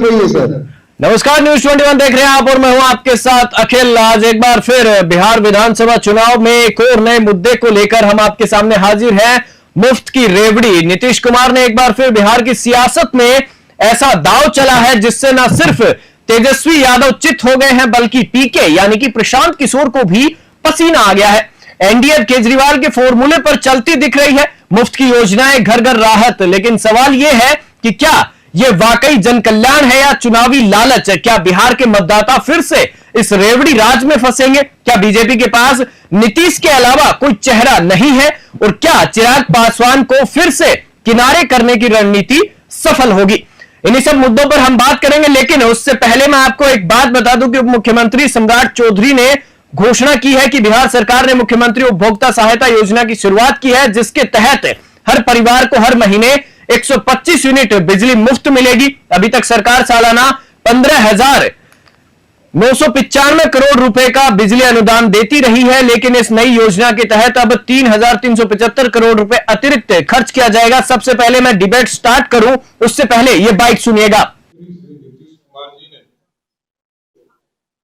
रही है सर। नमस्कार, न्यूज 21 देख रहे हैं आप और मैं हूं आपके साथ अखिल। आज एक बार फिर बिहार विधानसभा चुनाव में एक और नए मुद्दे को लेकर हम आपके सामने हाजिर हैं। मुफ्त की रेवड़ी। नीतीश कुमार ने एक बार फिर बिहार की सियासत में ऐसा दांव चला है जिससे न सिर्फ तेजस्वी यादव चित हो गए हैं बल्कि पीके यानी कि प्रशांत किशोर को भी पसीना आ गया है। एनडीए केजरीवाल के फॉर्मूले पर चलती दिख रही है। मुफ्त की योजनाएं, घर घर राहत। लेकिन सवाल यह है कि क्या यह वाकई जन कल्याण है या चुनावी लालच है? क्या बिहार के मतदाता फिर से इस रेवड़ी राज में फंसेंगे? क्या बीजेपी के पास नीतीश के अलावा कोई चेहरा नहीं है? और क्या चिराग पासवान को फिर से किनारे करने की रणनीति सफल होगी? इन्हीं सब मुद्दों पर हम बात करेंगे, लेकिन उससे पहले मैं आपको एक बात बता दूं कि उप मुख्यमंत्री सम्राट चौधरी ने घोषणा की है कि बिहार सरकार ने मुख्यमंत्री उपभोक्ता सहायता योजना की शुरुआत की है, जिसके तहत हर परिवार को हर महीने 125 यूनिट बिजली मुफ्त मिलेगी। अभी तक सरकार सालाना 15,995 करोड़ रुपए का बिजली अनुदान देती रही है, लेकिन इस नई योजना के तहत अब 3,375 करोड़ रुपए अतिरिक्त खर्च किया जाएगा। सबसे पहले मैं डिबेट स्टार्ट करूं उससे पहले यह बाइट सुनिएगा। नीतीश कुमार जी ने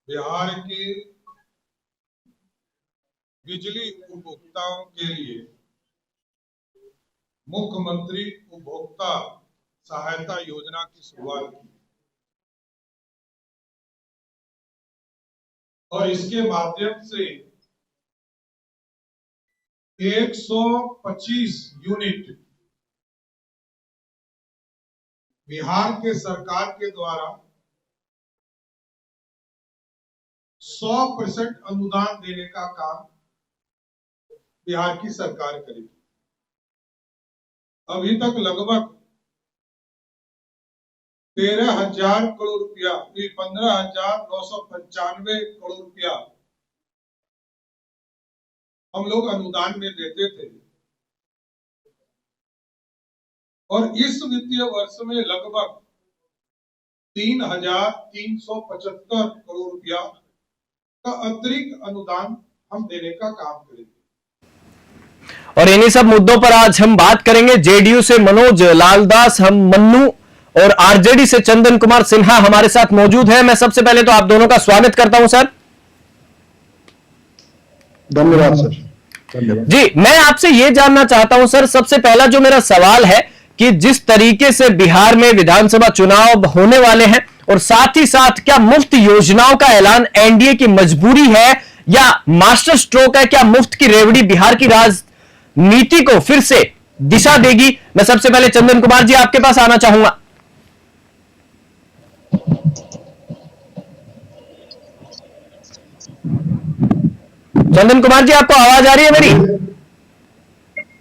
बिहार के बिजली उपभोक्ताओं के लिए मुख्यमंत्री उपभोक्ता सहायता योजना की शुरुआत की और इसके माध्यम से 125 यूनिट बिहार के सरकार के द्वारा 100% अनुदान देने का काम बिहार की सरकार करेगी। अभी तक लगभग 13,000 करोड़ रुपया, 15,995 करोड़ रुपया हम लोग अनुदान में देते थे और इस वित्तीय वर्ष में लगभग 3,375 करोड़ रुपया का अतिरिक्त अनुदान हम देने का काम करेंगे। और इन्हीं सब मुद्दों पर आज हम बात करेंगे। जेडीयू से मनोज लालदास, हम मन्नू और आरजेडी से चंदन कुमार सिन्हा हमारे साथ मौजूद हैं। मैं सबसे पहले तो आप दोनों का स्वागत करता हूं सर। धन्यवाद सर। धन्यवाद जी, मैं आपसे यह जानना चाहता हूं सर, सबसे पहला जो मेरा सवाल है कि जिस तरीके से बिहार में विधानसभा चुनाव होने वाले हैं और साथ ही साथ क्या मुफ्त योजनाओं का ऐलान एनडीए की मजबूरी है या मास्टर स्ट्रोक है? क्या मुफ्त की रेवड़ी बिहार की राजनीति को फिर से दिशा देगी? मैं सबसे पहले चंदन कुमार जी आपके पास आना चाहूंगा। चंदन कुमार जी, आपको आवाज आ रही है मेरी?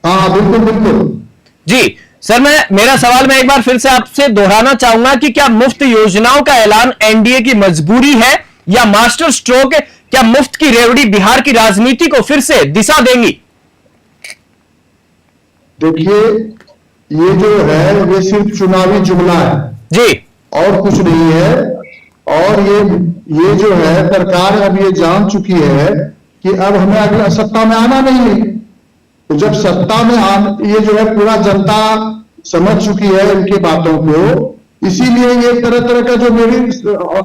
हाँ बिल्कुल बिल्कुल जी सर, मेरा सवाल मैं एक बार फिर से आपसे दोहराना चाहूंगा कि क्या मुफ्त योजनाओं का ऐलान एनडीए की मजबूरी है या मास्टर स्ट्रोक? क्या मुफ्त की रेवड़ी बिहार की राजनीति को फिर से दिशा देंगी? देखिए, ये जो है ये सिर्फ चुनावी जुमला है जी, और कुछ नहीं है। और ये जो है सरकार अब ये जान चुकी है कि अब हमें अगला सत्ता में आना नहीं है। तो जब सत्ता में ये जो है पूरा जनता समझ चुकी है इनकी बातों को, इसीलिए ये तरह तरह का जो मेरी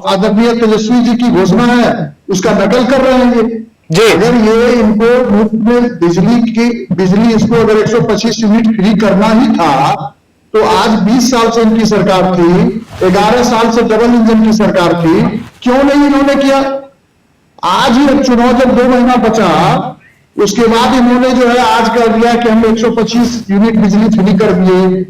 आदरणीय तेजस्वी जी की घोषणा है उसका नकल कर रहे हैं ये। अगर ये इनको मुफ्त में बिजली इसको अगर 125 यूनिट फ्री करना ही था तो आज 20 साल से इनकी सरकार थी, 11 साल से डबल इंजन की सरकार थी, क्यों नहीं इन्होंने किया? आज ही चुनाव जब 2 महीना बचा उसके बाद इन्होंने जो है आज कर दिया कि हम 125 यूनिट बिजली फ्री कर दिए।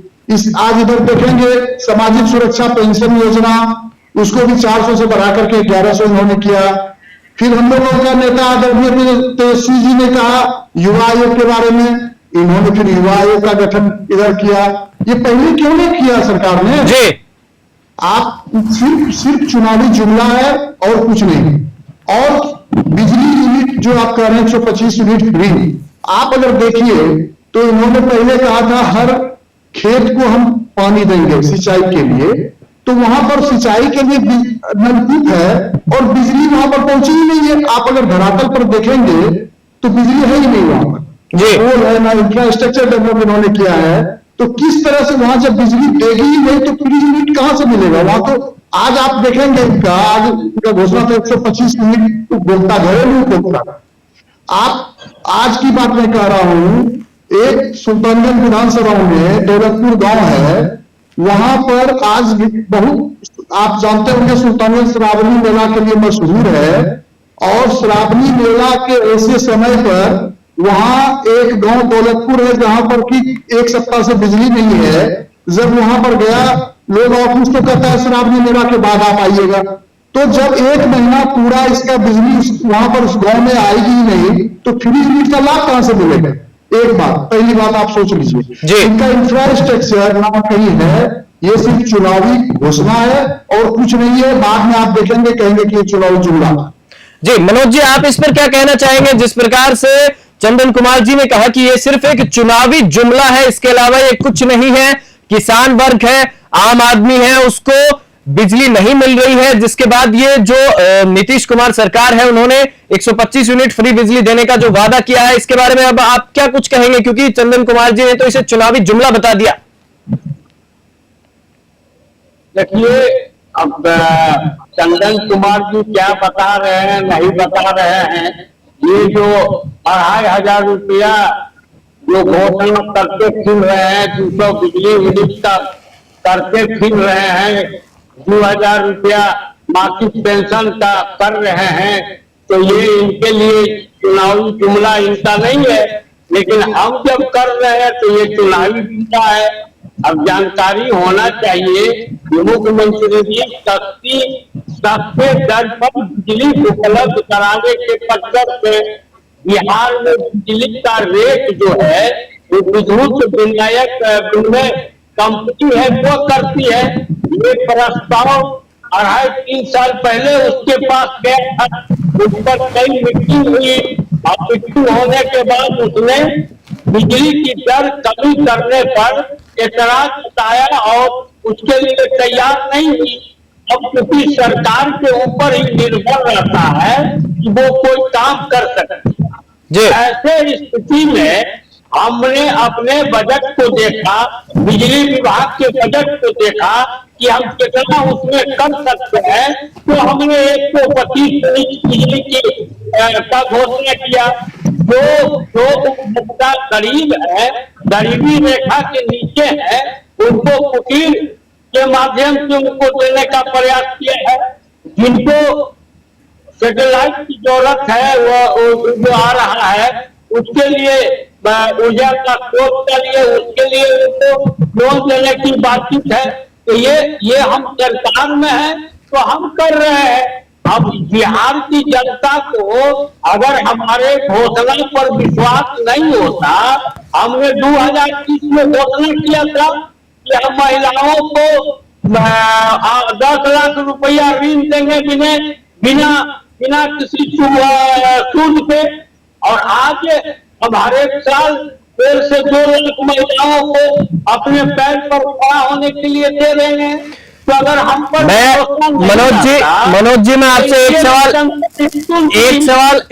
आज इधर देखेंगे सामाजिक सुरक्षा पेंशन योजना, उसको भी 400 से बढ़ा करके 1100 इन्होंने किया। फिर हम लोगों का नेता आदरणीय तेजस्वी जी ने कहा युवा आयोग के बारे में, इन्होंने फिर युवा आयोग का गठन इधर किया। ये पहले क्यों नहीं किया सरकार ने? जी, आप सिर्फ चुनावी जुमला है और कुछ नहीं। और बिजली यूनिट जो आप कह रहे हैं 125 यूनिट फ्री, आप अगर देखिए तो इन्होंने पहले कहा था हर खेत को हम पानी देंगे सिंचाई के लिए, तो वहां पर सिंचाई के लिए नलकूप है और बिजली वहां पर पहुंची ही नहीं है। आप अगर धरातल पर देखेंगे तो बिजली है ही नहीं वहां पर, पोल है ना, इंफ्रास्ट्रक्चर डेवलप इन्होंने किया है। तो किस तरह से वहां जब बिजली देगी ही नहीं तो फ्री यूनिट कहां से मिलेगा? वहां तो आज आप देखेंगे इनका, आज इनका घोषणा था 125 यूनिट बोलता, घरेलू बोलता। आप आज की बात मैं कह रहा हूं, एक सुल्तानगंज विधानसभा में दौलतपुर गांव है, वहां पर आज बहुत, आप जानते होंगे सुल्तानगंज श्रावणी मेला के लिए मशहूर है, और श्रावणी मेला के ऐसे समय पर वहां एक गांव दौलतपुर है जहां पर कि एक सप्ताह से बिजली नहीं है। जब वहां पर गया, लोग ऑफिस तो कहता है श्रावणी मेला के बाद आप आइएगा, तो जब एक महीना पूरा इसका बिजली वहां पर उस गांव में आएगी ही नहीं, तो फ्री यूनिट का लाभ कहां से मिलेगा? एक बात, पहली बात आप सोच लीजिए, इनका इंफ्रास्ट्रक्चर ना कहीं है, ये सिर्फ चुनावी घोषणा है और कुछ नहीं है। बाद में आप देखेंगे, कहेंगे कि ये चुनावी जुमला। जी मनोज जी, आप इस पर क्या कहना चाहेंगे? जिस प्रकार से चंदन कुमार जी ने कहा कि ये सिर्फ एक चुनावी जुमला है, इसके अलावा ये कुछ नहीं है, किसान वर्ग है, आम आदमी है, उसको बिजली नहीं मिल रही है, जिसके बाद ये जो नीतीश कुमार सरकार है उन्होंने 125 यूनिट फ्री बिजली देने का जो वादा किया है, इसके बारे में अब आप क्या कुछ कहेंगे? क्योंकि चंदन कुमार जी ने तो इसे चुनावी जुमला बता दिया। देखिए, अब चंदन कुमार जी क्या बता रहे हैं नहीं बता रहे हैं, ये जो 2500 रुपया जो घोषणा करके फिर रहे हैं, 200 बिजली यूनिट का करके फिर रहे हैं, 2000 रुपया मासिक पेंशन का कर रहे हैं, तो ये इनके लिए चुनावी जुमला इनका नहीं है। लेकिन हम जब कर रहे हैं तो ये चुनावी जुमला है। अब जानकारी होना चाहिए कि मुख्यमंत्री जी सस्ते दर पर बिजली उपलब्ध कराने के पक्ष में बिहार में बिजली का रेट जो है वो विद्युत विनियामक कंपनी है वो करती है। ये प्रस्ताव 2.5-3 साल पहले उसके पास गया था, उस पर कई मीटिंग हुई और मीटिंग होने के बाद उसने बिजली की दर कमी करने पर एतराज जताया और उसके लिए तैयार नहीं हुई। अब क्योंकि सरकार के ऊपर ही निर्भर रहता है कि वो कोई काम कर सके, ऐसे स्थिति में हमने अपने बजट को देखा, बिजली विभाग के बजट को देखा कि हम कितना उसमें कर सकते हैं, तो हमने 125 यूनिट बिजली की का घोषणा किया। जो उपभोक्ता गरीब है, गरीबी रेखा के नीचे है, उनको कुटीर के माध्यम से उनको देने का प्रयास किया है। जिनको सैटेलाइट की जरूरत है वो जो आ रहा है उसके लिए ऊर्जा का स्रोत के लिए उसके लिए उनको लोन देने की बातचीत है। तो ये हम सरकार में है तो हम कर रहे हैं। अब बिहार की जनता को अगर हमारे घोषणा पर विश्वास नहीं होता, हमने 2030 में घोषणा किया था कि हम महिलाओं को 10 लाख रुपया ऋण देंगे बिना किसी सूद पे, और आज अब हर एक साल 1.5 से 2 लाख महिलाओं को अपने पैर पर खड़ा होने के लिए दे रहे हैं। तो अगर हम पर मनोज जी मैं आपसे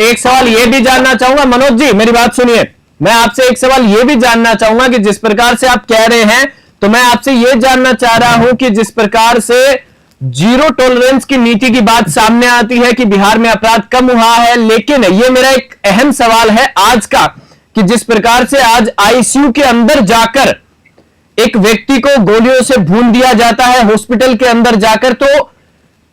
एक सवाल ये भी जानना चाहूंगा। मनोज जी मेरी बात सुनिए, मैं आपसे एक सवाल ये भी जानना चाहूंगा कि जिस प्रकार से आप कह रहे हैं, तो मैं आपसे ये जानना चाह रहा हूं कि जिस प्रकार से जीरो टॉलरेंस की नीति की बात सामने आती है कि बिहार में अपराध कम हुआ है, लेकिन ये मेरा एक अहम सवाल है आज का कि जिस प्रकार से आज आईसीयू के अंदर जाकर एक व्यक्ति को गोलियों से भून दिया जाता है हॉस्पिटल के अंदर जाकर, तो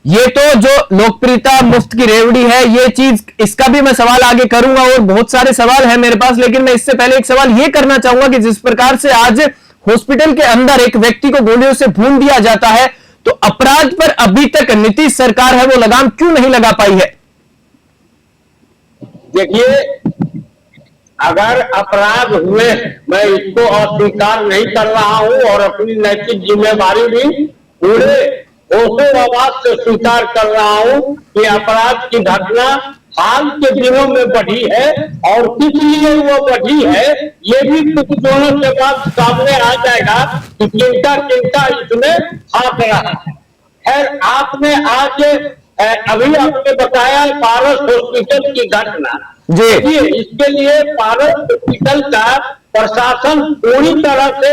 ये तो जो लोकप्रियता मुफ्त की रेवड़ी है ये चीज, इसका भी मैं सवाल आगे करूंगा और बहुत सारे सवाल है मेरे पास, लेकिन मैं इससे पहले एक सवाल ये करना चाहूंगा कि जिस प्रकार से आज हॉस्पिटल के अंदर एक व्यक्ति को गोलियों से भून दिया जाता है, तो अपराध पर अभी तक नीतीश सरकार है वो लगाम क्यों नहीं लगा पाई है? देखिए, अगर अपराध हुए, मैं इसको अस्वीकार नहीं कर रहा हूं और अपनी नैतिक जिम्मेदारी भी पूरे होशो-हवास से स्वीकार कर रहा हूं कि अपराध की घटना हाल के दिनों में बढ़ी है, और किस लिए वो बढ़ी है ये भी कुछ दोनों के बाद सामने आ जाएगा कि किनका इसमें हाथ रहा है। खैर, आपने आज अभी आपने बताया पारस हॉस्पिटल की घटना, देखिए इसके लिए पारस हॉस्पिटल का प्रशासन पूरी तरह से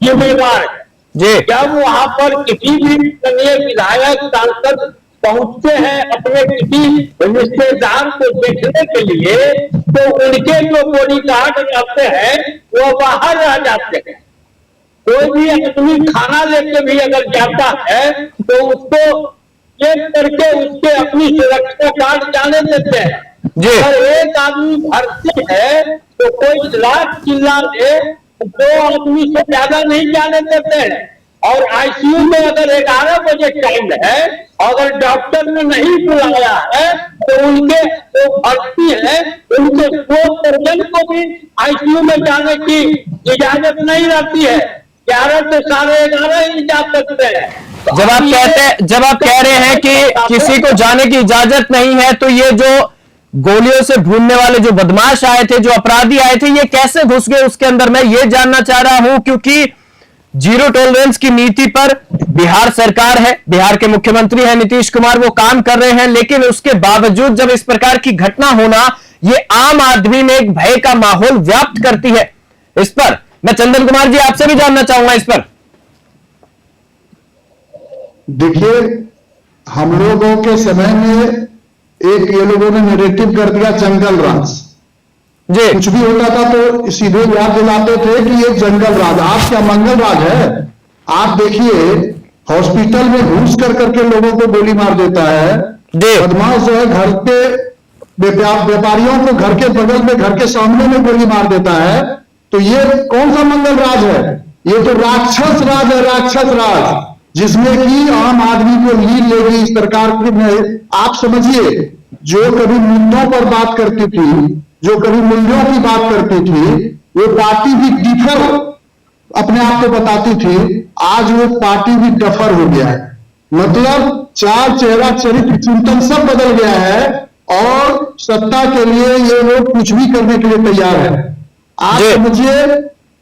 जिम्मेदार है। जी। जब वहां पर किसी भी स्थानीय विधायक सांसद पहुंचते हैं अपने किसी रिश्तेदार को देखने के लिए, तो उनके जो बॉडीगार्ड रहते हैं वो बाहर रह जाते हैं। कोई भी आदमी खाना लेके भी अगर जाता है तो उसको चेक करके उसके अपनी सुरक्षा गार्ड जाने देते हैं। जी। अगर एक आदमी भर्ती है तो कोई लाख चिल्ला दे, दो आदमी से ज्यादा नहीं जाने देते हैं। और आईसीयू में अगर 11 बजे टाइम है, अगर डॉक्टर ने नहीं बुलाया है तो उनके जो भर्ती है उनके 2 सर्जन को भी आईसीयू में जाने की इजाजत नहीं रहती है। 11 से 11:30 ही जा सकते हैं। जब आप कह रहे हैं कि किसी को जाने की इजाजत नहीं है, तो ये जो गोलियों से भूनने वाले जो बदमाश आए थे, जो अपराधी आए थे, ये कैसे घुस गए उसके अंदर, मैं ये जानना चाह रहा हूं। क्योंकि जीरो टॉलरेंस की नीति पर बिहार सरकार है, बिहार के मुख्यमंत्री हैं नीतीश कुमार, वो काम कर रहे हैं, लेकिन उसके बावजूद जब इस प्रकार की घटना होना, ये आम आदमी में एक भय का माहौल व्याप्त करती है। इस पर मैं चंदन कुमार जी आपसे भी जानना चाहूंगा इस पर। देखिए, हम लोगों के समय में एक ये लोगों ने नैरेटिव कर दिया जंगल राज। जी। कुछ भी होता था तो सीधे याद दिलाते थे कि ये जंगल राज। आज क्या मंगल राज है? आप देखिए, हॉस्पिटल में घुस कर करके लोगों को गोली मार देता है। बदमाश जो है घर के व्यापारियों को घर के बगल में, घर के सामने में गोली मार देता है। तो ये कौन सा मंगल राज है? ये तो राक्षस राज है, राक्षस राज, जिसमें कि आम आदमी को लीड लेगी इस सरकार की। आप समझिए, जो कभी मुद्दों पर बात करती थी, जो कभी मूल्यों की बात करती थी, वो पार्टी भी डिफर अपने आप को बताती थी, आज वो पार्टी भी डफर हो गया है। मतलब चाल चेहरा चरित्र चिंतन सब बदल गया है और सत्ता के लिए ये लोग कुछ भी करने के लिए तैयार है। आप समझिए,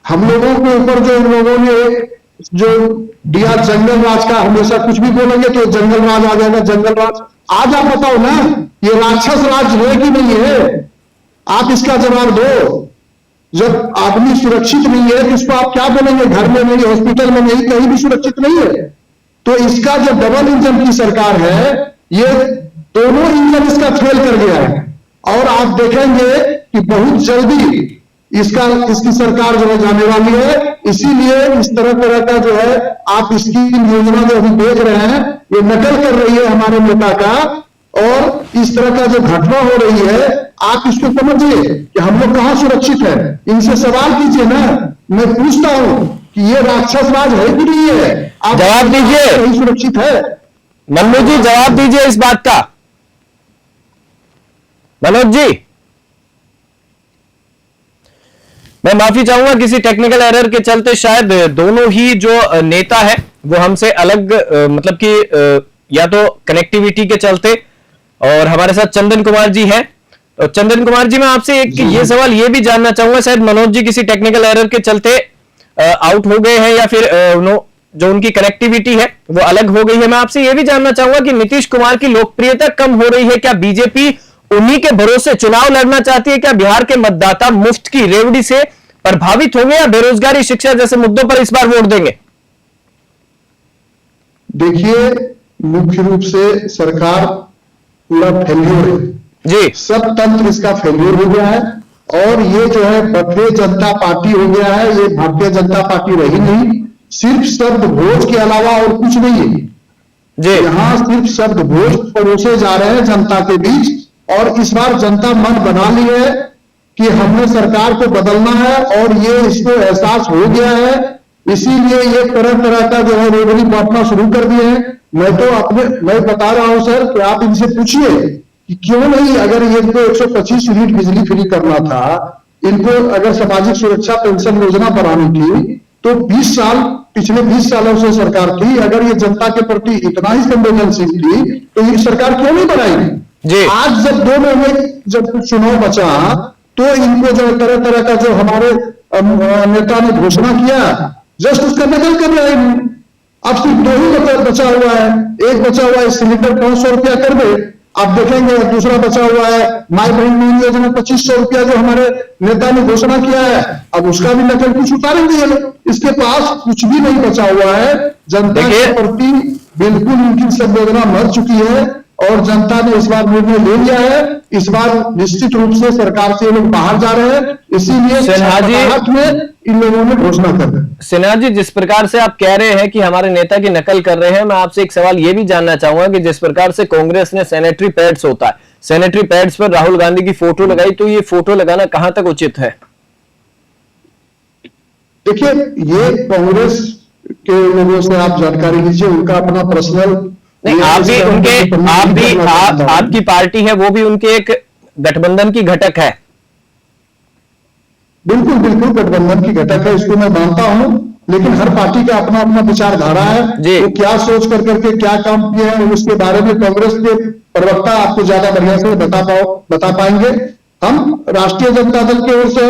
हम लोगों के ऊपर जो इन लोगों ने जो दिया जंगल राज का, हमेशा कुछ भी बोलेंगे तो जंगल राज आ जाएगा, जंगल राज। आज आप बताओ ना, ये राक्षस राज है कि नहीं है? आप इसका जवाब दो। जब आदमी सुरक्षित नहीं है तो इसको आप क्या बोलेंगे? घर में नहीं, हॉस्पिटल में नहीं, कहीं भी सुरक्षित नहीं है। तो इसका जो डबल इंजन की सरकार है, ये दोनों इंजन इसका फेल कर गया है। और आप देखेंगे कि बहुत जल्दी इसकी सरकार जो है जाने वाली है। इसीलिए इस तरह का जो है आप इसकी योजना जो अभी देख रहे हैं, ये नकल कर रही है हमारे नेता का। और इस तरह का जो घटना हो रही है, आप इसको समझिए कि हम लोग कहां सुरक्षित है। इनसे सवाल कीजिए ना, मैं पूछता हूं कि ये राक्षस राज है कि नहीं है? आप जवाब दीजिए। कहीं सुरक्षित है? मनोज जी जवाब दीजिए इस बात का। मनोज जी, मैं माफी चाहूंगा, किसी टेक्निकल एरर के चलते शायद दोनों ही जो नेता है वो हमसे अलग, मतलब कि या तो कनेक्टिविटी के चलते, और हमारे साथ चंदन कुमार जी हैं। तो चंदन कुमार जी, मैं आपसे एक ये सवाल ये भी जानना चाहूंगा, शायद मनोज जी किसी टेक्निकल एरर के चलते आउट हो गए हैं या फिर जो उनकी कनेक्टिविटी है वो अलग हो गई है। मैं आपसे ये भी जानना चाहूंगा कि नीतीश कुमार की लोकप्रियता कम हो रही है, क्या बीजेपी उन्हीं के भरोसे चुनाव लड़ना चाहती है? क्या बिहार के मतदाता मुफ्त की रेवड़ी से प्रभावित होंगे या बेरोजगारी, शिक्षा जैसे मुद्दों पर इस बार वोट देंगे? देखिए, मुख्य रूप से सरकार पूरा फेल्योर है जी। सब तंत्र इसका फेल्योर हो गया है। और ये जो है भारतीय जनता पार्टी हो गया है, ये भारतीय जनता पार्टी रही नहीं। सिर्फ शब्द भोज के अलावा और कुछ नहीं है जी। यहां सिर्फ शब्द भोज परोसे जा रहे हैं जनता के बीच। और इस बार जनता मन बना ली है कि हमने सरकार को बदलना है, और ये इसको एहसास हो गया है। इसीलिए ये तरह तरह का जो है रेवड़ी बांटना शुरू कर दिए हैं। मैं बता रहा हूं सर कि आप इनसे पूछिए कि क्यों नहीं, अगर ये इनको 125 यूनिट बिजली फ्री करना था, इनको अगर सामाजिक सुरक्षा पेंशन योजना बनानी थी, तो 20 साल, पिछले 20 सालों से सरकार थी। अगर ये जनता के प्रति इतना ही संवेदनशील थी तो ये सरकार क्यों नहीं बनाएगी? आज जब 2 महीने जब चुनाव बचा, तो इनको जो तरह तरह का जो हमारे नेता ने घोषणा किया, जस्ट उसका नकल कर रहे हैं। अब सिर्फ 2 ही बचा हुआ है। एक बचा हुआ है सिलेंडर 500 रुपया कर दे। आप देखेंगे दूसरा बचा हुआ है माई बहन नीति योजना 2500 रुपया जो हमारे नेता ने घोषणा किया है, अब उसका भी नकल कुछ उतारेंगे ये लोग। इसके पास कुछ भी नहीं बचा हुआ है। जनता के प्रति बिल्कुल उनकी संवेदना मर चुकी है और जनता ने इस बार निर्णय ले लिया है। इस बार निश्चित रूप से सरकार से ये लोग बाहर जा रहे हैं, इसीलिए सिन्हा जी में इन लोगों ने घोषणा कर दी। सिन्हा जी, जिस प्रकार से आप कह रहे हैं कि हमारे नेता की नकल कर रहे हैं, मैं आपसे एक सवाल ये भी जानना चाहूंगा कि जिस प्रकार से कांग्रेस ने सैनिटरी पैड्स होता है, सैनिटरी पैड्स पर राहुल गांधी की फोटो लगाई, तो ये फोटो लगाना कहां तक उचित है? देखिए, ये कांग्रेस के लोगों से आप जानकारी लीजिए, उनका अपना पर्सनल नहीं, आप भी उनके आपकी पार्टी है, वो भी उनके एक गठबंधन की घटक है। बिल्कुल बिल्कुल गठबंधन की घटक है, इसको मैं मानता हूं, लेकिन हर पार्टी का अपना अपना विचारधारा है। वो क्या सोच करके क्या काम किए हैं उसके बारे में कांग्रेस के प्रवक्ता आपको ज्यादा बढ़िया से बता पाएंगे। हम राष्ट्रीय जनता दल की ओर से,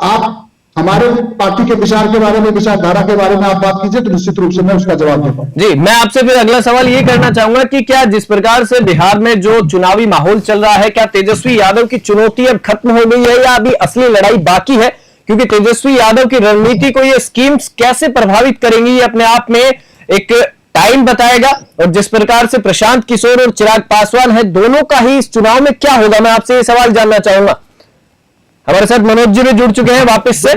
आप हमारे पार्टी के विचार के बारे में, विचारधारा के बारे में आप बात कीजिए तो निश्चित रूप से मैं उसका जवाब दे पाऊंगा। जी, मैं आपसे फिर अगला सवाल ये करना चाहूंगा कि क्या जिस प्रकार से बिहार में जो चुनावी माहौल चल रहा है, क्या तेजस्वी यादव की चुनौती अब खत्म हो गई है या अभी असली लड़ाई बाकी है? क्योंकि तेजस्वी यादव की रणनीति को ये स्कीम्स कैसे प्रभावित करेंगी, ये अपने आप में एक टाइम बताएगा। और जिस प्रकार से प्रशांत किशोर और चिराग पासवान है, दोनों का ही इस चुनाव में क्या होगा, मैं आपसे ये सवाल जानना चाहूंगा। हमारे साथ मनोज जी भी जुड़ चुके हैं वापस से।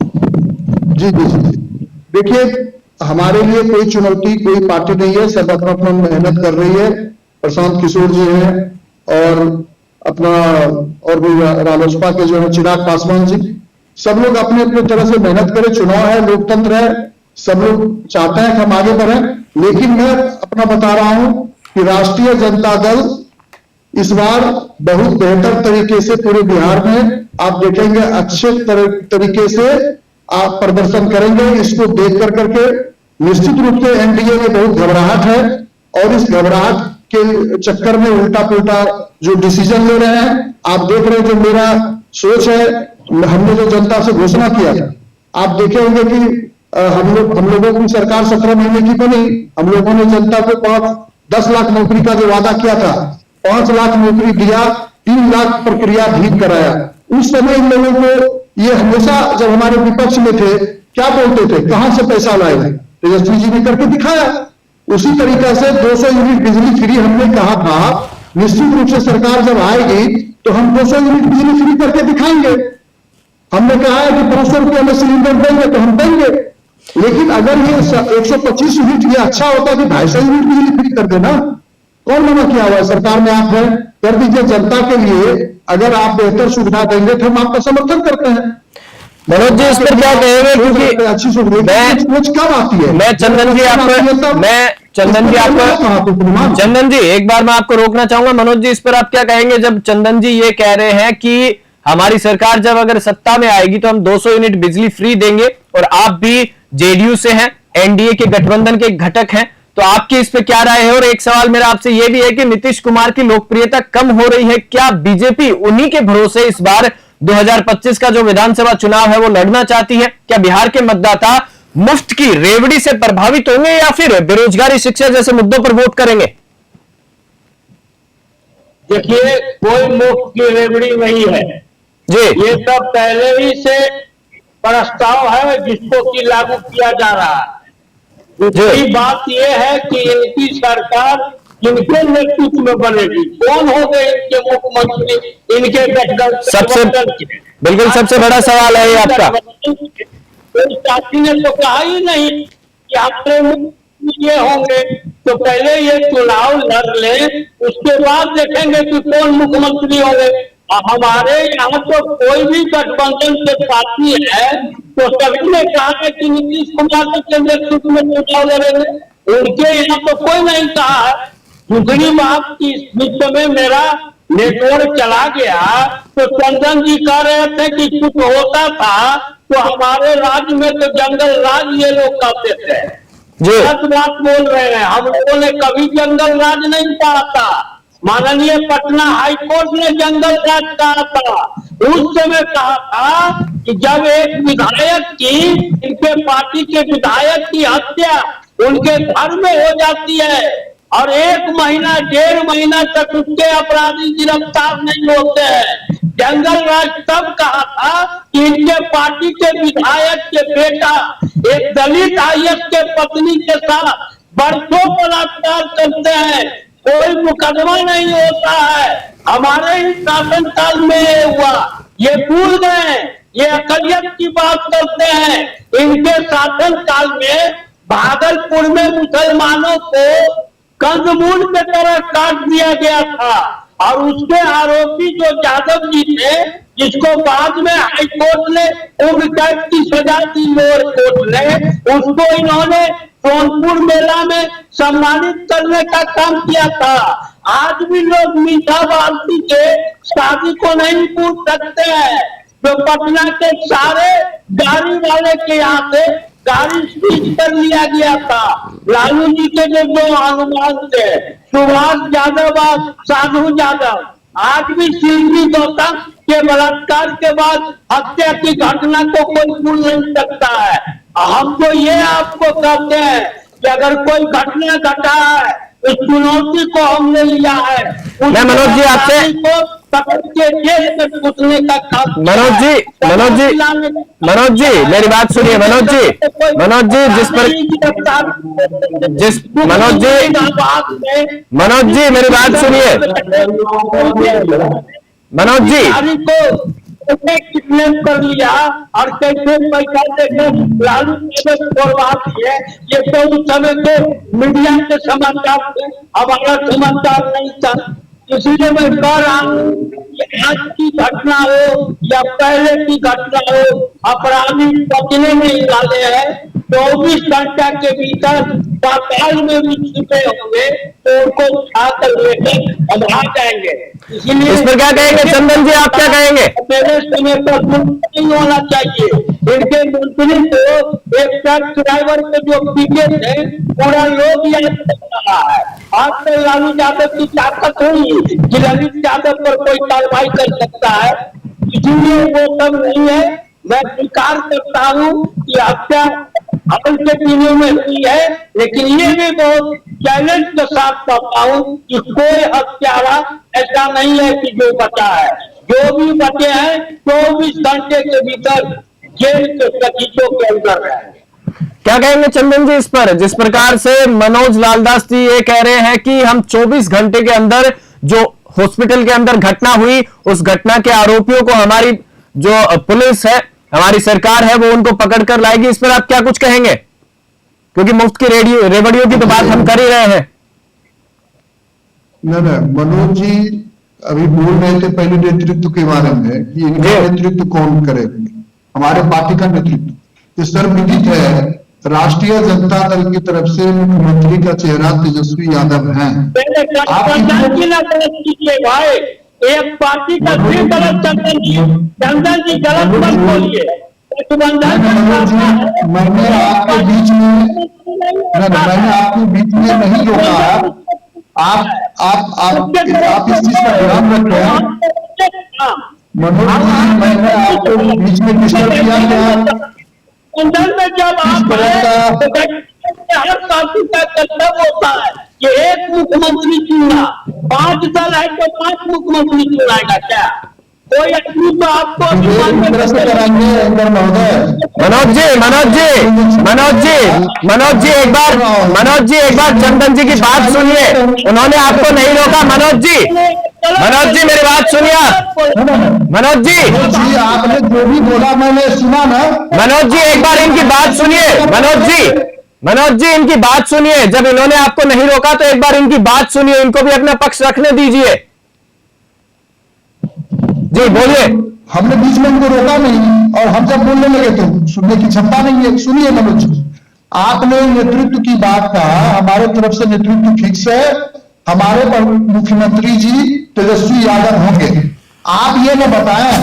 जी जी जी, देखिए, हमारे लिए कोई चुनौती कोई पार्टी नहीं है, सब अपना अपना मेहनत कर रही है। प्रशांत किशोर जी हैं और अपना और भी रालोसपा के जो है चिराग पासवान जी, सब लोग अपने अपने तरह से मेहनत करें। चुनाव है, लोकतंत्र है, सब लोग चाहते हैं कि हम आगे बढ़ें, लेकिन मैं अपना बता रहा हूं कि राष्ट्रीय जनता दल इस बार बहुत बेहतर तरीके से पूरे बिहार में आप देखेंगे अच्छे तरीके से आप प्रदर्शन करेंगे। इसको देख करके निश्चित रूप से एनडीए में बहुत घबराहट है और इस घबराहट के चक्कर में उल्टा पुल्टा जो डिसीजन ले रहे हैं, आप देख रहे हैं। जो मेरा सोच है, हमने जो जनता से घोषणा किया था, आप देखे होंगे कि हम लोगों की सरकार 17 महीने की बनी। हम लोगों ने जनता को 10 लाख नौकरी का जो वादा किया था, 5 लाख नौकरी दिया, 3 लाख प्रक्रिया ठीक कराया। उस समय इन लोगों को ये हमेशा जब हमारे विपक्ष में थे क्या बोलते थे, कहां से पैसा लाए? तेजस्वी जी ने करके दिखाया। उसी तरीके से 200 यूनिट बिजली फ्री हमने कहा था, निश्चित रूप से सरकार जब आएगी तो हम 200 यूनिट बिजली फ्री करके दिखाएंगे। हमने कहा है कि 500 रुपये में सिलेंडर देंगे तो हम देंगे, लेकिन अगर ये 125 यूनिट ये अच्छा होता कि 250 यूनिट बिजली फ्री कर देना। कौन मना किया हुआ है? सरकार में आप हैं, कर दीजिए। जनता के लिए अगर आप बेहतर सुविधा देंगे तो हम आपका समर्थन करते हैं। मनोज जी, इस पर क्या कहेंगे? क्योंकि अच्छी सुविधा सोच कब आती है? मैं चंदन जी एक बार मैं आपको रोकना चाहूंगा। मनोज जी, इस पर आप क्या कहेंगे जब चंदन जी ये कह रहे हैं कि हमारी सरकार जब अगर सत्ता में आएगी तो हम 200 यूनिट बिजली फ्री देंगे, और आप भी जेडीयू से हैं, एनडीए के गठबंधन के घटक हैं, तो आपकी इस पे क्या राय है? और एक सवाल मेरा आपसे यह भी है कि नीतीश कुमार की लोकप्रियता कम हो रही है, क्या बीजेपी उन्हीं के भरोसे इस बार 2025 का जो विधानसभा चुनाव है वो लड़ना चाहती है? क्या बिहार के मतदाता मुफ्त की रेवड़ी से प्रभावित होंगे या फिर बेरोजगारी, शिक्षा जैसे मुद्दों पर वोट करेंगे? देखिए, कोई मुफ्त की रेवड़ी नहीं है जी, ये सब पहले ही से प्रस्ताव है जिसको कि लागू किया जा रहा है। दूसरी बात यह है कि इनकी सरकार किनके नेतृत्व में बनेगी, कौन होंगे इनके मुख्यमंत्री, इनके गठबंधन? सबसे बिल्कुल सबसे बड़ा सवाल है ये आपका। साथी ने तो कहा ही नहीं कि हमारे ये होंगे, तो पहले ये चुनाव लड़ ले, उसके बाद देखेंगे कि कौन मुख्यमंत्री होंगे। हमारे यहाँ तो कोई भी गठबंधन के साथी है तो सभी ने कहा है कि नीतीश कुमार के नेतृत्व में चुनाव लड़ेंगे, उनके यहाँ तो कोई नहीं कहा है। दूसरी बात की बीच में मेरा नेटवर्क चला गया तो चंदन जी कह रहे थे कि कुछ होता था तो हमारे राज्य में तो जंगल राज ये लोग कहते थे। गलत बात बोल रहे हैं, हम लोगों ने कभी जंगल राज नहीं कहा था। माननीय पटना हाईकोर्ट ने जंगल राज कहा था। उस समय कहा था कि जब एक विधायक की, इनके पार्टी के विधायक की हत्या उनके घर में हो जाती है और 1 महीना 1.5 महीना तक उसके अपराधी गिरफ्तार नहीं होते हैं। जंगल राज तब कहा था कि इनके पार्टी के विधायक के बेटा एक दलित आईएएस के पत्नी के साथ बरसों बलात्कार करते हैं, कोई मुकदमा नहीं होता है। हमारे ही शासनकाल में ये हुआ, ये भूल गए, ये अकलियत की बात करते हैं। इनके शासनकाल में भागलपुर में मुसलमानों को कंदमूल की तरह काट दिया गया था और उसके आरोपी जो यादव जी थे, जिसको बाद में हाई कोर्ट ने उम्र कैद की सजा दी, लोअर कोर्ट ने, उसको इन्होंने सोनपुर मेला में सम्मानित करने का काम किया था। आज भी लोग मीठा भारती के शादी को नहीं भूल सकते हैं। तो पटना के सारे गाड़ी वाले के यहाँ से गाड़ी सीज कर लिया गया था। लालू जी के जो 2 अनुमान थे, सुभाष यादव और साधु यादव, आज भी सिंधी गौतम के बलात्कार के बाद हत्या की घटना को कोई भूल नहीं सकता है। हम तो ये आपको कहते हैं कि अगर कोई घटना घटा है, इस चुनौती को हमने लिया है। मैं मनोज जी आपसे पकड़ के जेल में पूछने का काम। मनोज जी मेरी बात सुनिए। मनोज जी मनोज जी मेरी बात सुनिए। मनोज जी किडनैप कर लिया और कैसे पैसा देकर लालू करवा दिए, ये तो उस समय के मीडिया के समाचार थे, हमारा समाचार नहीं था। इसलिए मैं कह रहा हूँ कि आज की घटना हो या पहले की घटना हो, अपराधी पकड़ने नहीं वाले हैं। 24 घंटा के भीतर पाताल में भी छुपे होंगे तो उनको उठा कर लेकर हम आ जाएंगे। इसीलिए इस पर क्या कहेंगे चंदन जी, आप क्या कहेंगे? मेरे समय पर नहीं होना चाहिए। इनके मंत्री को एक ट्रक ड्राइवर के जो पीछे थे, पूरा लोग याद कर रहा है। आज तो लालू यादव की ताकत हुई कि ललित यादव पर कोई कार्रवाई कर सकता है, इसीलिए वो सब नहीं है। मैं स्वीकार करता हूँ कि हत्या हाल के दिनों में हुई है, लेकिन ये भी बहुत चैलेंज के साथ कहता हूँ कि कोई हत्यारा ऐसा नहीं है कि जो बचा है। जो भी बचे हैं 24 घंटे के भीतर जेल के कचीचों के अंदर है। क्या कहेंगे चंदन जी इस पर, जिस प्रकार से मनोज लालदास जी ये कह रहे हैं कि हम 24 घंटे के अंदर जो हॉस्पिटल के अंदर घटना हुई, उस घटना के आरोपियों को हमारी जो पुलिस है, हमारी सरकार है, वो उनको पकड़ कर लाएगी। इस पर आप क्या कुछ कहेंगे? क्योंकि मुफ्त की रेवड़ियों की तो बात हम कर ही रहे हैं। नहीं, मनोज जी अभी बोल रहे थे पहले नेतृत्व के बारे में कि इनका नेतृत्व कौन करेगा, हमारे पार्टी का नेतृत्व। इस सर्वविदित है, राष्ट्रीय जनता दल की तरफ से मुख्यमंत्री का चेहरा तेजस्वी यादव हैं। आप भाई एक पार्टी का भी गलत चंदन जी गलत मत बोलिए। मैंने आपके बीच में नहीं रोका। आप इस चीज का ध्यान रखें। मनोज जी, मैंने आपको बीच में डिस्टर्ब किया क्या? में जब आप हर पार्टी का कर्तव्य होता है कि एक मुख्यमंत्री चुना, 5 दल है तो 5 मुख्यमंत्री चुनाएगा क्या? कोई आदमी तो आपको मनोज जी एक बार चंदन जी की बात सुनिए। उन्होंने आपको नहीं रोका। मनोज जी मेरी बात सुनिए आप। मनोज जी आपने जो भी बोला मैंने सुना ना। मनोज जी एक बार इनकी बात सुनिए। मनोज जी इनकी बात सुनिए। जब इन्होंने आपको नहीं रोका तो एक बार इनकी बात सुनिए, इनको भी अपना पक्ष रखने दीजिए। जी बोलिए। हमने बीच में इनको रोका नहीं और हम जब बोलने लगे तो सुनने की क्षमता नहीं है। सुनिए मनोज जी, आपने नेतृत्व की बात कहा, हमारे तरफ से नेतृत्व फिक्स है। हमारे पर मुख्यमंत्री जी तेजस्वी यादव होंगे। आप ये न बताएं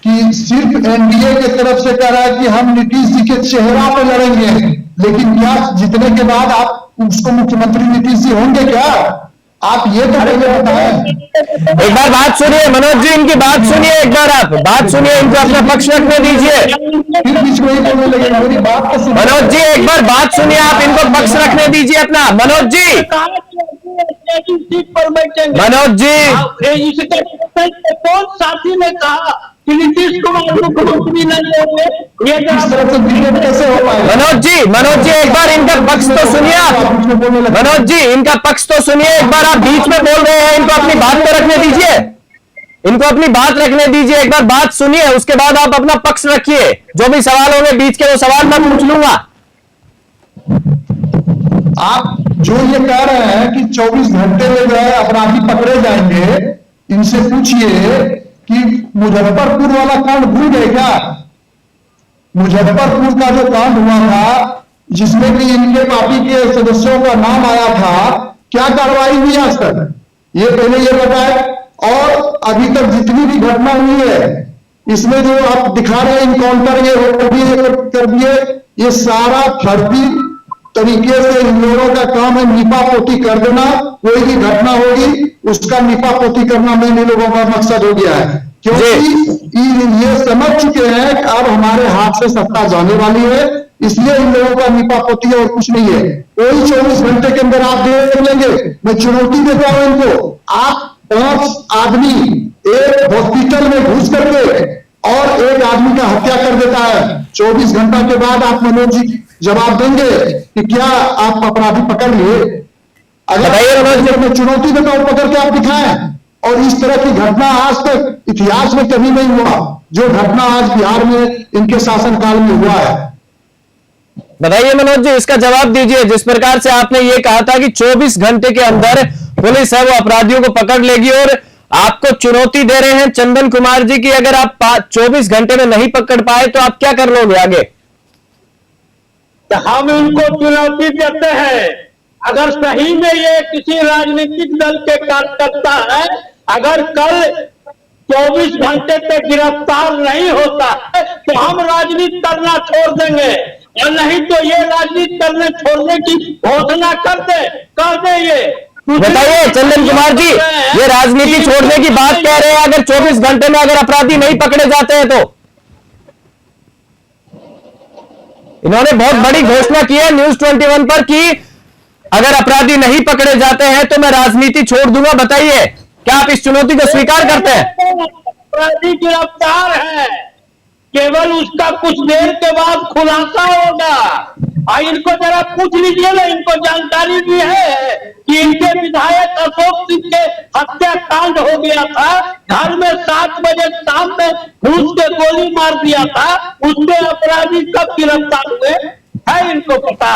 कि सिर्फ एनडीए के तरफ से कह रहा है कि हम नीतीश जी के चेहरा पे लड़ेंगे, लेकिन क्या जीतने के बाद आप उसको मुख्यमंत्री नीतीश जी होंगे क्या? आप ये तो पहले बताएं। एक बार बात सुनिए मनोज जी, इनकी बात सुनिए। एक बार आप बात सुनिए, इनको अपना पक्ष रखने दीजिए। फिर बीच में ही बोलने लगे। मेरी बात तो सुनिए। मनोज जी एक बार बात सुनिए, आप इनको पक्ष रखने दीजिए अपना। मनोज जी सीट पर बैठेंगे। मनोज जी, इसके कौन साथी ने कहा कि नीतीश कुमार मुख्यमंत्री नहीं होंगे? ये इस तरह से डिबेट कैसे हो पाएगा? मनोज जी एक बार इनका पक्ष तो सुनिए आप। मनोज जी इनका पक्ष तो सुनिए, एक बार आप बीच में बोल रहे हैं, इनको अपनी बात तो रखने दीजिए, इनको अपनी बात रखने दीजिए, एक बार बात सुनिए, उसके बाद आप अपना पक्ष रखिए। जो भी सवाल होंगे बीच के वो सवाल मैं पूछ लूंगा। आप जो ये कह रहे हैं कि 24 घंटे में जो है अपराधी पकड़े जाएंगे, इनसे पूछिए कि मुजफ्फरपुर वाला कांड भूल गए क्या? मुजफ्फरपुर का जो कांड हुआ था, जिसमें कि इनके पार्टी के सदस्यों का नाम आया था, क्या कार्रवाई हुई आज तक? ये पहले ये बताए। और अभी तक जितनी भी घटना हुई है, इसमें जो आप दिखा रहे हैं इनकाउंटर ये कर दिए, ये सारा फर्जी तरीके से इन लोगों का काम है नीपा पोती कर देना। कोई भी घटना होगी उसका नीपा पोती करना में इन लोगों का मकसद हो गया है, क्योंकि ये समझ चुके हैं कि अब हमारे हाथ से सत्ता जाने वाली है, इसलिए इन लोगों का नीपा पोती और कुछ नहीं है। कोई 24 घंटे के अंदर आप देख लेंगे। मैं चुनौती देता हूं इनको, आप 5 आदमी एक हॉस्पिटल में घुस करके और एक आदमी का हत्या कर देता है, 24 घंटा के बाद आप मनोज जी जवाब देंगे कि क्या आप अपराधी पकड़ लिए? अगर मैं चुनौती देता हूं, पकड़ के आप दिखाएं। और इस तरह की घटना आज तक इतिहास में कभी नहीं हुआ, जो घटना आज बिहार में इनके शासनकाल में हुआ है। बताइए मनोज जी, इसका जवाब दीजिए। जिस प्रकार से आपने ये कहा था कि 24 घंटे के अंदर पुलिस है वो अपराधियों को पकड़ लेगी, और आपको चुनौती दे रहे हैं चंदन कुमार जी की अगर आप 24 घंटे में नहीं पकड़ पाए तो आप क्या कर लोगे आगे? तो हम इनको चुनौती देते हैं, अगर सही में ये किसी राजनीतिक दल के कार्यकर्ता है, अगर कल 24 घंटे तक गिरफ्तार नहीं होता है तो हम राजनीति करना छोड़ देंगे, और नहीं तो ये राजनीति करने छोड़ने की घोषणा कर दे ये। बताइए चंदन कुमार जी, ये राजनीति छोड़ने की बात कह रहे हैं, अगर 24 घंटे में अगर अपराधी नहीं पकड़े जाते हैं तो इन्होंने बहुत बड़ी घोषणा की है न्यूज 21 पर कि अगर अपराधी नहीं पकड़े जाते हैं तो मैं राजनीति छोड़ दूंगा। बताइए क्या आप इस चुनौती को स्वीकार करते हैं? अपराधी गिरफ्तार है, केवल उसका कुछ देर के बाद खुलासा होगा। इनको जरा पूछ लीजिए ना, इनको जानकारी भी है कि इनके विधायक अशोक सिंह के हत्याकांड हो गया था, घर में 7 बजे शाम में घुस के गोली मार दिया था, उसके अपराधी कब गिरफ्तार हुए है इनको पता।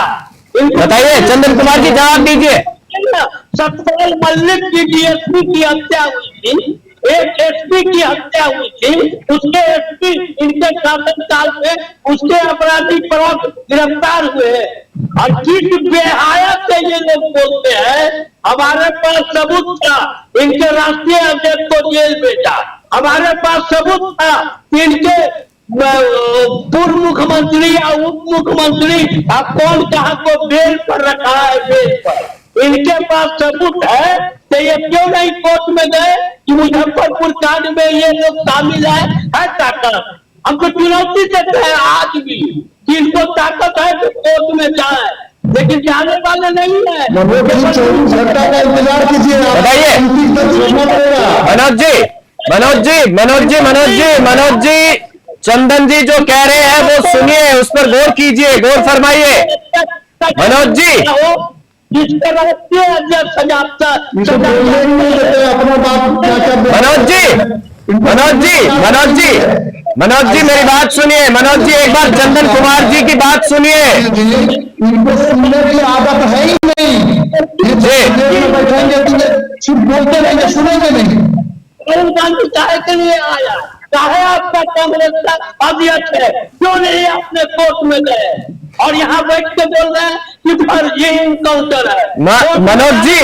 बताइए चंदन कुमार जी, जवाब दीजिए। सतपाल मलिक की डीएसपी की हत्या हुई थी, एक एसपी की हत्या हुई थी, उसके एसपी इनके शासनकाल में उसके अपराधी पर गिरफ्तार हुए। और किस बेहाया से ये लोग बोलते हैं हमारे पास सबूत था, इनके राष्ट्रीय अध्यक्ष को जेल भेजा, हमारे पास सबूत था इनके पूर्व मुख्यमंत्री या उप मुख्यमंत्री कौन कहा को बेल पर रखा है, बेल पर इनके पास सबूत है, तो ये क्यों नहीं कोर्ट में गए कि मुजफ्फरपुर कांड में ये लोग शामिल है ताकत। हमको चुनौती देते हैं आज भी कि इनको ताकत है तो कोर्ट में जाए, लेकिन जाने वाले नहीं है। 24 घंटा का इंतजार कीजिए। बताइए मनोज जी, चंदन जी जो कह रहे हैं वो सुनिए, उस पर गौर कीजिए, गौर फरमाइए। मनोज जी, जिसका राष्ट्रीय अध्यक्ष मनोज जी मेरी बात सुनिए। मनोज जी एक बार चंदन कुमार जी की बात सुनिए। इनको सुनने की आदत है ही नहीं, बैठेंगे सिर्फ बोलते रहेंगे, सुनेंगे नहीं। राहुल गांधी काहे के लिए आया, चाहे आपका कांग्रेस का अध्यक्ष है, क्यों नहीं आपने कोर्ट में गए और यहाँ बैठ के बोल रहे हैं कि ये इनकाउंटर है। मनोज जी,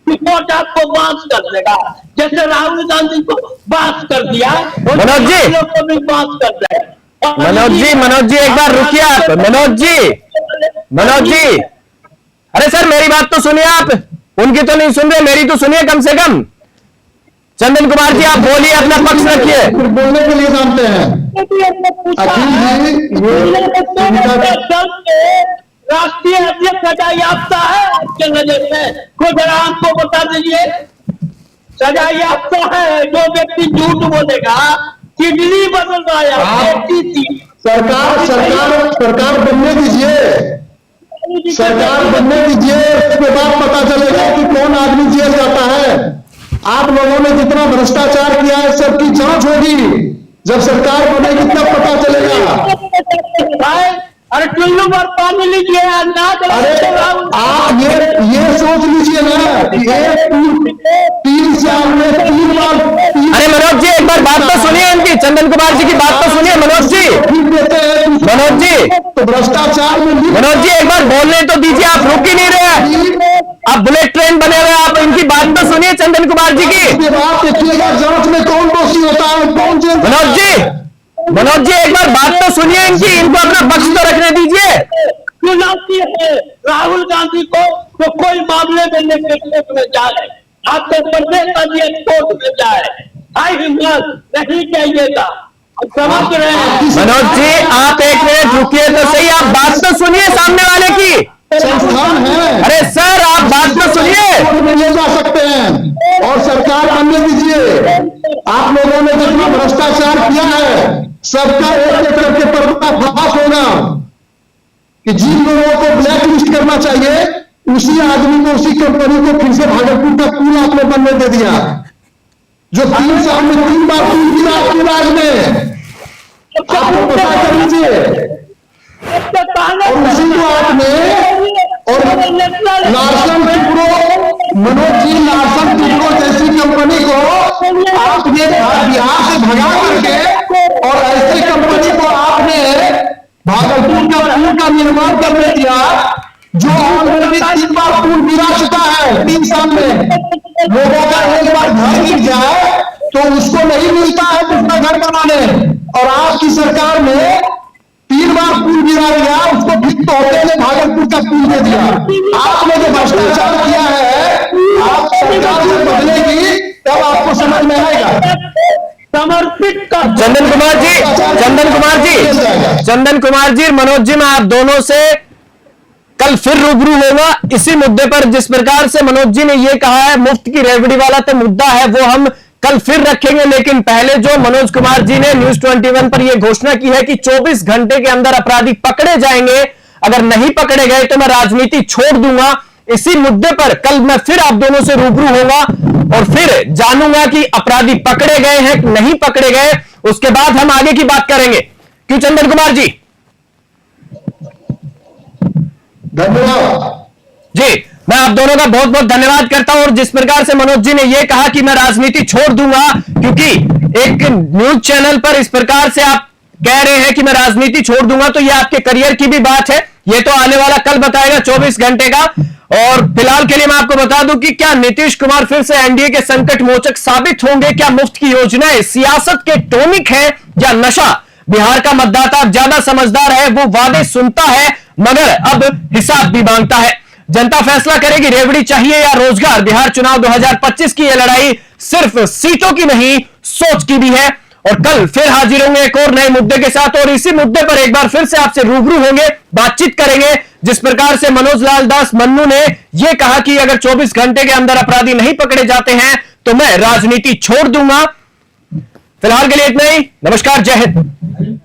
कोर्ट आपको बांस कर देगा, जैसे राहुल गांधी को बांस कर दिया, मनोज जी लोग को भी बांस कर देगा। मनोज जी एक बार रुकिए आप। मनोज जी, अरे सर मेरी बात तो सुनिए आप, उनकी तो नहीं सुन रहे, मेरी तो सुनिए कम से कम। चंदन कुमार जी आप बोलिए, अपना पक्ष रखिए। बोलने के लिए जानते हैं राष्ट्रीय अध्यक्ष सजा याफ्ता है आपके नजर में? कोई जरा हमको बता दीजिए। सजा याफ्ता है जो व्यक्ति झूठ बोलेगा, किडनी बदल रहा है। सरकार बनने दीजिए, सरकार बनने दीजिए, उसके बाद पता चलेगा कि कौन आदमी जेल जाता है। आप लोगों ने जितना भ्रष्टाचार किया है सबकी जांच होगी। जब सरकार बनेगी तब पता चलेगा। अरे टुल्लू पर पानी लीजिए, अरे आप ये सोच लीजिए ना कि 3 साल में 3 बार। अरे मनोज जी एक बार बात तो सुनिए इनकी, चंदन कुमार जी की बात तो सुनिए मनोज जी। मनोज जी तो भ्रष्टाचार में मनोज जी एक बार बोलने तो दीजिए, आप रुक ही नहीं रहे, आप बुलेट ट्रेन बने हुए, आप इनकी बात तो सुनिए चंदन कुमार जी की। देखिएगा जांच में कौन दोषी होता है, कौन जेल। मनोज जी एक बार बात तो सुनिए इनकी, इनको अपना पक्ष तो रखने दीजिए। चुनौती है राहुल गांधी को तो कोई मामले में लेकर कोर्ट में जाए, आपके प्रदेश अध्यक्ष कोर्ट में जाए, हाई हिम्मत नहीं चाहिएगा। अब समझ रहे हैं मनोज जी आप एक मिनट रुकिए तो सही, आप बात तो सुनिए सामने वाले की। संस्थान है। अरे सर आप बात तो सुनिए। कोर्ट में ले जा सकते हैं और सरकार बनने दीजिए। आप लोगों ने जितना भ्रष्टाचार किया है सबका एक करके पर्दाफाश होगा कि जिन लोगों को ब्लैक लिस्ट करना चाहिए उसी आदमी को, उसी कंपनी को फिर से भागलपुर का पूल आपने बनने दे दिया, जो 3 साल में 3 बार पूल गिरा आपके राज में। आपको पता कर लीजिए। और उसी को आपने और लार्सन टुकड़ो, मनोज जी लार्सन टुकड़ो जैसी कंपनी को आपने बिहार से भगा करके और ऐसी कंपनी को आपने भागलपुर का पुल का निर्माण करने दिया जो ऑलरेडी 3 बार पुल गिरा चुका है 3 साल में। लोगों का एक बार घर गिर जाए तो उसको नहीं मिलता है दूसरा घर बनाने, और आपकी सरकार में 3 बार पुल गिरा दिया, उसको फिर तोहफे में भागलपुर का पुल दे दिया। आपने जो भ्रष्टाचार किया है, आप सरकार से बदलेगी तब आपको समझ में आएगा। समर्पित का चंदन कुमार जी मनोज जी मैं आप दोनों से कल फिर रूबरू होगा इसी मुद्दे पर। जिस प्रकार से मनोज जी ने यह कहा है मुफ्त की रेवड़ी वाला तो मुद्दा है वो हम कल फिर रखेंगे, लेकिन पहले जो मनोज कुमार जी ने न्यूज 21 पर यह घोषणा की है कि 24 घंटे के अंदर अपराधी पकड़े जाएंगे, अगर नहीं पकड़े गए तो मैं राजनीति छोड़ दूंगा। इसी मुद्दे पर कल मैं फिर आप दोनों से रूबरू होगा और फिर जानूंगा कि अपराधी पकड़े गए हैं नहीं पकड़े गए, उसके बाद हम आगे की बात करेंगे। क्यों चंदन कुमार जी? धन्यवाद जी मैं आप दोनों का बहुत बहुत धन्यवाद करता हूं। और जिस प्रकार से मनोज जी ने यह कहा कि मैं राजनीति छोड़ दूंगा, क्योंकि एक न्यूज चैनल पर इस प्रकार से आप कह रहे हैं कि मैं राजनीति छोड़ दूंगा, तो यह आपके करियर की भी बात है। यह तो आने वाला कल बताएगा 24 घंटे का। और फिलहाल के लिए मैं आपको बता दूं कि क्या नीतीश कुमार फिर से एनडीए के संकट मोचक साबित होंगे? क्या मुफ्त की योजनाएं सियासत के टॉनिक है या नशा? बिहार का मतदाता ज्यादा समझदार है, वो वादे सुनता है मगर अब हिसाब भी मांगता है। जनता फैसला करेगी रेवड़ी चाहिए या रोजगार। बिहार चुनाव 2025 की यह लड़ाई सिर्फ सीटों की नहीं सोच की भी है। और कल फिर हाजिर होंगे एक और नए मुद्दे के साथ, और इसी मुद्दे पर एक बार फिर से आपसे रूबरू होंगे, बातचीत करेंगे। जिस प्रकार से मनोज लाल दास मन्नू ने यह कहा कि अगर 24 घंटे के अंदर अपराधी नहीं पकड़े जाते हैं तो मैं राजनीति छोड़ दूंगा। फिलहाल के लिए इतना ही। नमस्कार, जय हिंद।